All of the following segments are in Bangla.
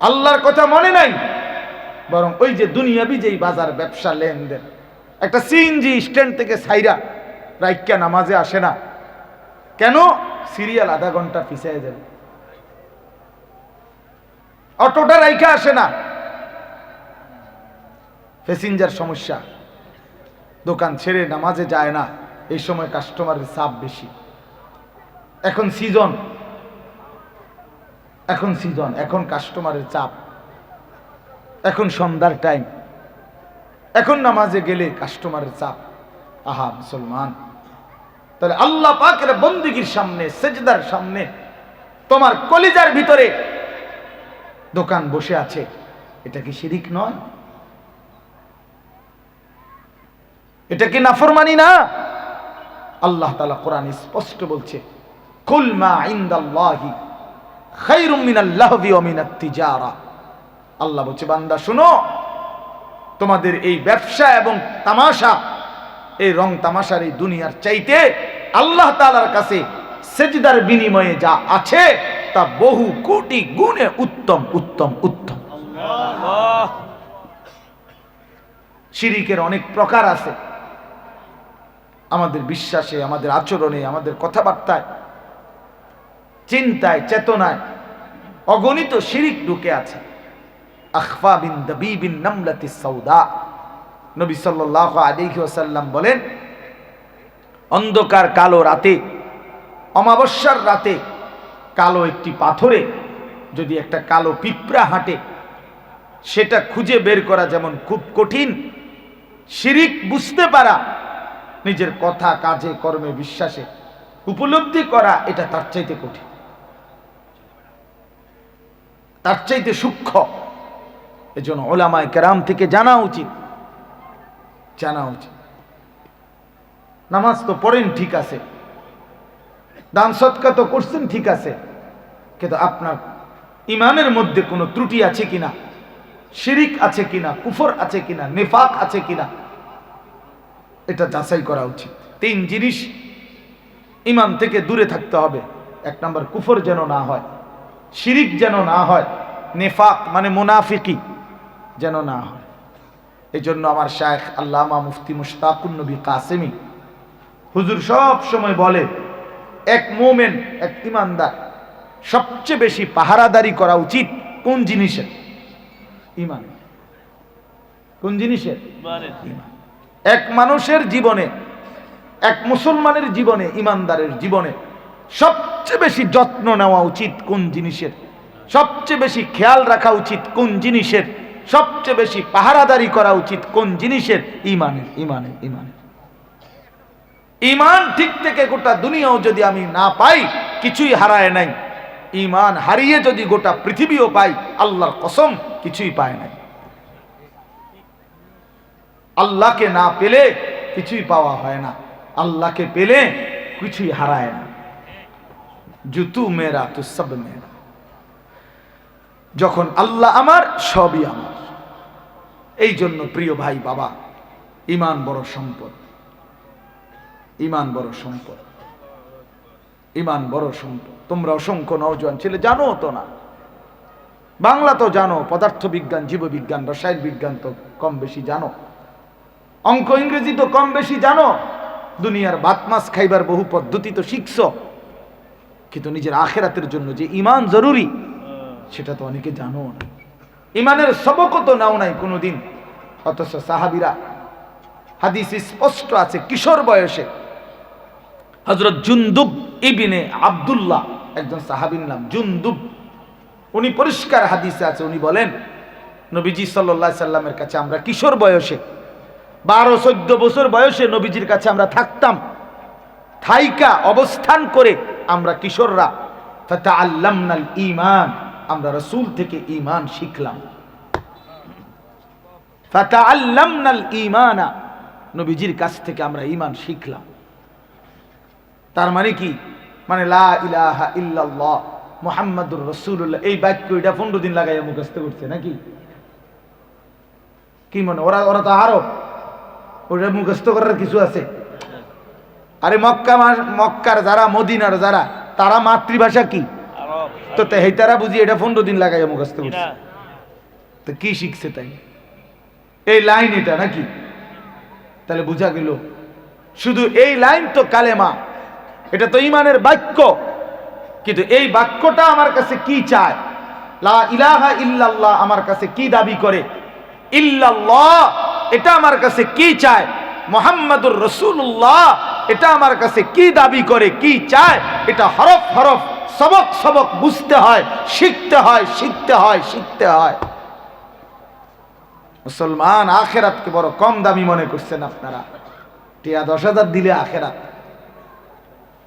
আল্লাহর কথা মনে নাই, বরং ওই যে দুনিয়াবি যেই বাজার ব্যবসা লেনদেন। একটা সিএনজি স্ট্যান্ড থেকে সাইরা রাইকা নামাজে আসে না কেন? সিরিয়াল আধা ঘন্টা পিছিয়ে যাবে। অটোটা রাইকা আসে না, প্যাসেঞ্জার সমস্যা, দোকান ছেড়ে নামাজে যায় না। এই সময় কাস্টমারের চাপ বেশি। এখন সিজন, এখন কাস্টমারের চাপ, এখন সন্ধ্যার টাইম, এখন নামাজে গেলে কাস্টমারের চাপ। আহা মুসলমান, তাহলে আল্লাহ পাকের বন্দেগীর সামনে, সেজদার সামনে তোমার কলিজার ভিতরে দোকান বসে আছে, এটা কি শিরিক নয়? এটা কি নাফরমানি না? আল্লাহ তাআলা কোরআনে স্পষ্ট বলছে, কুল মা ইনদাল্লাহি খায়রুম মিনাল লাহবি ওয়া মিনাত তিজারা। আল্লাহ বলছে, বান্দা শোনো, তোমাদের এই ব্যবসা এবং তামাশা, এই রং তামাশার এই দুনিয়ার চাইতে আল্লাহ তাআলার কাছে সেজদার বিনিময়ে যা আছে তা বহু কোটি গুণে উত্তম উত্তম উত্তম। আল্লাহ। শিরিকের অনেক প্রকার আছে। আমাদের বিশ্বাসে, আমাদের আচরণে, আমাদের কথাবার্তায়, চিন্তায়, চেতনায় অগণিত শিরিক ঢুকে আছে। আখফা বিন দাবিবিন নামলাতিস সাউদা। নবী সাল্লাল্লাহু আলাইহি ওয়াসাল্লাম বলেন, অন্ধকার কালো রাতে, অমাবস্যার রাতে কালো একটি পাথরে যদি একটা কালো পিঁপড়া হাঁটে, সেটা খুঁজে বের করা যেমন খুব কঠিন, শিরিক বুঝতে পারা, নিজের কথা, কাজে, কর্মে, বিশ্বাসে উপলব্ধি করা, এটা তার চাইতে কঠিন, তার চাইতে সূক্ষ্ম। এজন্য উলামায়ে কেরাম থেকে জানা উচিত। নামাজ তো পড়েন ঠিক আছে, দান সদকা তো করছেন ঠিক আছে, কিন্তু আপনার ইমানের মধ্যে কোনো ত্রুটি আছে কিনা, শিরিক আছে কিনা, কুফর আছে কিনা, নিফাক আছে কিনা, এটা যাচাই করা উচিত। 3 জিনিস ইমান থেকে দূরে থাকতে হবে। 1 নম্বর, কুফর যেন না হয়, শিরিক যেন না হয়, নিফাক মানে মুনাফিকি যেন না হয়। এই জন্য আমার শায়েখ আল্লামা মুফতি মুশতাকুন নবী কাসেমি হুজুর সব সময় বলে, এক মুমিন, এক ঈমানদার সবচেয়ে বেশি পাহারাদারি করা উচিত কোন জিনিসের? ঈমান। কোন জিনিসের? ঈমান। এক মানুষের জীবনে, এক মুসলমানের জীবনে, ঈমানদারের জীবনে সবচেয়ে বেশি যত্ন নেওয়া উচিত কোন জিনিসের? সবচেয়ে বেশি খেয়াল রাখা উচিত কোন জিনিসের? সবচেয়ে বেশি পাহারাদারি করা উচিত কোন জিনিসের? ঈমানের। ঈমান ঠিক থেকে গোটা দুনিয়াও যদি আমি না পাই, কিছুই হারায় নাই। ঈমান হারিয়ে যদি গোটা পৃথিবীও পাই, আল্লাহর কসম কিছুই পায় নাই। আল্লাহকে না পেলে কিছুই পাওয়া হয় না, আল্লাহকে পেলে কিছুই হারায় না। জুতু মেরা তো সব মেরা। যখন আল্লাহ আমার, সবই আমার। এই জন্য প্রিয় ভাই বাবা, ঈমান বড় সম্পদ, ঈমান বড় সম্পদ, ঈমান বড় সম্পদ। তোমরা অসংখ্য নওজোয়ান ছেলে জানো তো না, বাংলা তো জানো, পদার্থ বিজ্ঞান, জীববিজ্ঞান, রসায়ন বিজ্ঞান তো কম বেশি জানো, অঙ্ক ইংরেজি তো কম বেশি জানো, দুনিয়ার ভাত মাছ খাইবার বহু পদ্ধতি তো শিখছো, কিন্তু নিজের আখেরাতের জন্য যে ঈমান জরুরি সেটা তো অনেকে জানো না। ঈমানের সবকও তো নাও নাই কোনোদিন। অথচ সাহাবীরা, হাদিস স্পষ্ট আছে, কিশোর বয়সে হযরত জুনদুব ইবনে আব্দুল্লাহ, একজন সাহাবীর নাম জুনদুব, উনি পরিষ্কার হাদিসে আছে, উনি বলেন নবীজি সাল্লাল্লাহু আলাইহি সাল্লামের কাছে আমরা কিশোর বয়সে 12-14 বছর বয়সে নবীজির কাছে আমরা থাকতাম, থাইকা অবস্থান করে আমরা কিশোররা ফাতাআল্লামনাল ঈমান, আমরা রাসূল থেকে ঈমান শিখলাম। ফাতাআল্লামনাল ঈমানা, নবীজির কাছ থেকে আমরা ঈমান শিখলাম। তার মানে কি? মানে লা ইলাহা ইল্লাল্লাহ মুহাম্মাদুর রাসূলুল্লাহ, এই বাক্য এটা 15 দিন লাগাইয়া মুখস্থ করছে নাকি? কি মনে ওরা তো আরব, ওটা মুখস্থ করার কিছু আছে? আরে মক্কার যারা, মদিনার যারা, তারা মাতৃভাষা কি? তো তারা বুঝি এটা 15 দিন লাগাইয়া মুখস্থ করছে। তো কি শিখছে তাই? এই লাইন এটা নাকি? তাহলে বোঝা গেল শুধু এই লাইন তো কালেমা, এটা তো ঈমানের বাক্য, কিন্তু এই বাক্যটা আমার কাছে কি চায়? লা ইলাহা ইল্লাল্লাহ আমার কাছে কি দাবি করে? ইল্লাল্লাহ এটা আমার কাছে কি চায়? মুহাম্মাদুর রাসূলুল্লাহ এটা আমার কাছে কি দাবি করে, কি চায়? এটা হরফ হরফ, সবক সবক বুঝতে হয়, শিখতে হয়, শিখতে হয়, শিখতে হয়। মুসলমান আখেরাতকে বড় কম দামি মনে করছেন আপনারা। টিয়া 10,000 দিলে আখেরাত,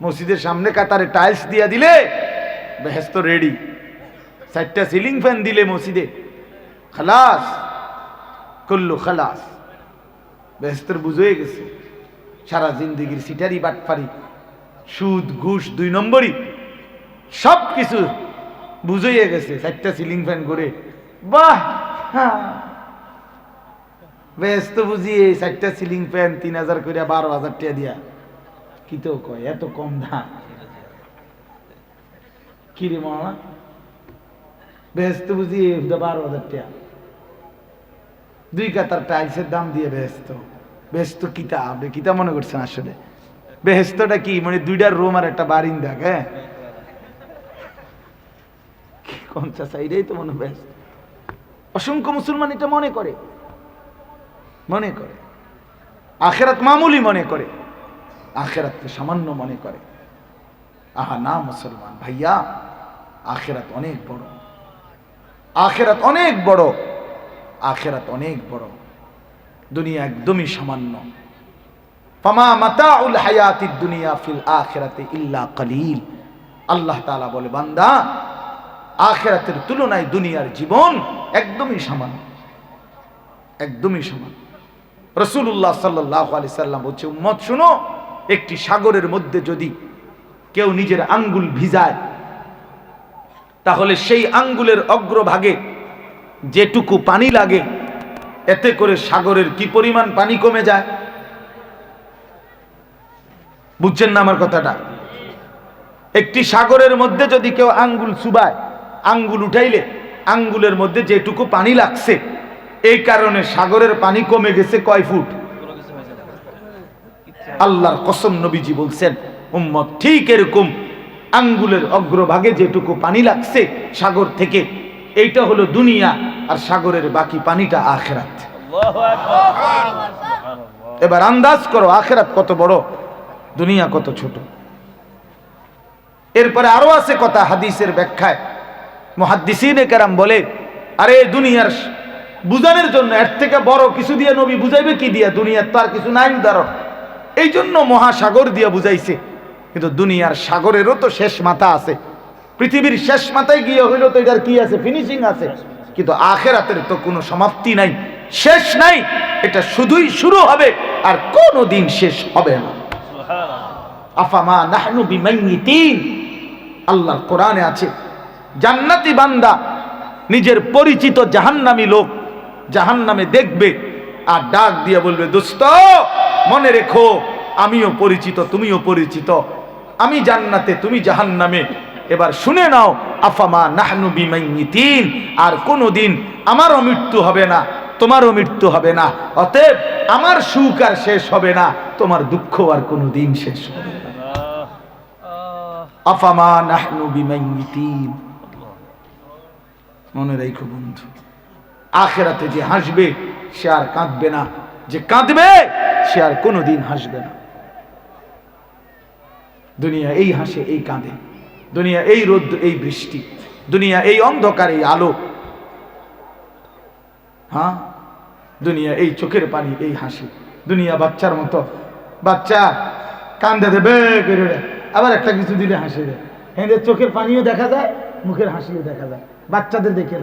মসজিদের সামনে কাতারে টাইলস দিয়া দিলে বেহেশত রেডি, 4টা সিলিং ফ্যান দিলে মসজিদে খালাস, কুল্লু খালাস, বেহেশতের বুঝে গেছে। সারা জিন্দেগির সিটারি বাটপারি, সুদ ঘুষ 2 নম্বরই সব কিছু বুঝে গেছে। 4টা সিলিং ফ্যান করে বাহ, বেহেশত বুঝিয়ে 4টা সিলিং ফ্যান 3,000 করে 12,000 টাকা দিয়া কি তো কয় এত কম দাম? কি রে মামা, বেহেশত বুঝিয়ে 12,000 টাকা 2 কাতার টাইলসের দাম দিয়ে বেহেশত। বেহেশত কিতা? আপনি কিতা মনে করছেন আসলে? বেহেশতটা কি মানে 2টা রুম আর একটা বারিন্দা? হ্যাঁ, কোন চাষা এটাই তো মনে বেহেশত। অসংখ্য মুসলমান এটা মনে করে, মনে করে আখেরাত মামুলি মনে করে, আখেরাতকে সামান্য মনে করে। আহা না মুসলমান ভাইয়া, আখেরাত অনেক বড়, আখেরাত অনেক বড়, আখেরাত অনেক বড়। দুনিয়া একদমই সামান্য। ফামা মাতাউল হায়াতিদ দুনিয়া ফিল আখিরাতি ইল্লা কলিল। আল্লাহ তাআলা বলে, বান্দা আখিরাতের তুলনায় দুনিয়ার জীবন একদমই সামান্য, একদমই সামান্য। রাসূলুল্লাহ সাল্লাল্লাহু আলাইহি সাল্লাম বলছে, উম্মত শুনো, একটি সাগরের মধ্যে যদি কেউ নিজের আঙ্গুল ভিজায়, তাহলে সেই আঙ্গুলের অগ্রভাগে যেটুকু পানি লাগে, এতে করে সাগরের কি পরিমাণ পানি কমে যায়। বুঝছেন না আমার কথাটা? একটি সাগরের মধ্যে যদি কেউ আঙ্গুল চুবায়, আঙ্গুল উঠাইলে আঙ্গুলের মধ্যে যেটুকু পানি লাগছে, এই কারণে সাগরের পানি কমে গেছে কয় ফুট? আল্লাহর কসম, নবীজি বলছেন, উম্মত ঠিক এরকম আঙ্গুলের অগ্রভাগে যেটুকু পানি লাগছে সাগর থেকে, এইটা হলো দুনিয়া, আর সাগরের বাকি পানিটা আখিরাত। এবার আন্দাজ করো আখিরাত কত বড়, দুনিয়া কত ছোট। এরপরে আরো আছে কথা হাদিসের ব্যাখ্যায়। মুহাদ্দিসিনে কেরাম বলে, আরে দুনিয়ার বুঝানোর জন্য এর থেকে বড় কিছু দিয়ে নবী বুঝাইবে কি দিয়া? দুনিয়ার তো আর কিছু নাই উদাহরণ, এই জন্য মহাসাগর দিয়া বুঝাইছে। কিন্তু দুনিয়ার সাগরেরও তো শেষ মাথা আছে, পৃথিবীর শেষ মাথায় গিয়ে হইলো তো এটার কি আছে? ফিনিশিং আছে। কিন্তু আখিরাতের তো কোনো সমাপ্তি নাই, শেষ নাই, এটা শুধুই শুরু হবে আর কোনোদিন শেষ হবে না। আফামা নাহনু বিমাইয়িতিন, আল্লাহর কোরআনে আছে, জান্নাতি বান্দা নিজের পরিচিত জাহান্নামী লোক জাহান্নামে দেখবে আর ডাক দিয়ে বলবে, দোস্ত মনে রেখো, আমিও পরিচিত, তুমিও পরিচিত, আমি জান্নাতে, তুমি জাহান্নামে। এবার শুনে নাও, আফামা নাহনু বিমাইয়িতিন, আর কোনোদিন আমারও মৃত্যু হবে না, তোমারও মৃত্যু হবে না, অতএব আমার সুখ আর শেষ হবে না, তোমার দুঃখ আর কোনোদিন শেষ হবে না। আফামা নাহনু বিমাইয়িতিন। মনে রাখো বন্ধু, আখিরাতে যে হাসবে সে আর কাঁদবে না, যে কাঁদবে সে আর কোনোদিন হাসবে না। দুনিয়া এই হাসে, এই কাঁদে, দুনিয়া এই রোদ, এই বৃষ্টি, দুনিয়া এই অন্ধকার, এই আলো, হ্যাঁ, দুনিয়া এই চোখের পানি, এই হাসি। দুনিয়া বাচ্চার মতো, বাচ্চা কান্দে দেবে, আবার একটা কিছু দিলে হাসি দেয়, এদের চোখের পানিও দেখা যায়, মুখের হাসিও দেখা যায়। বাচ্চাদের দেখে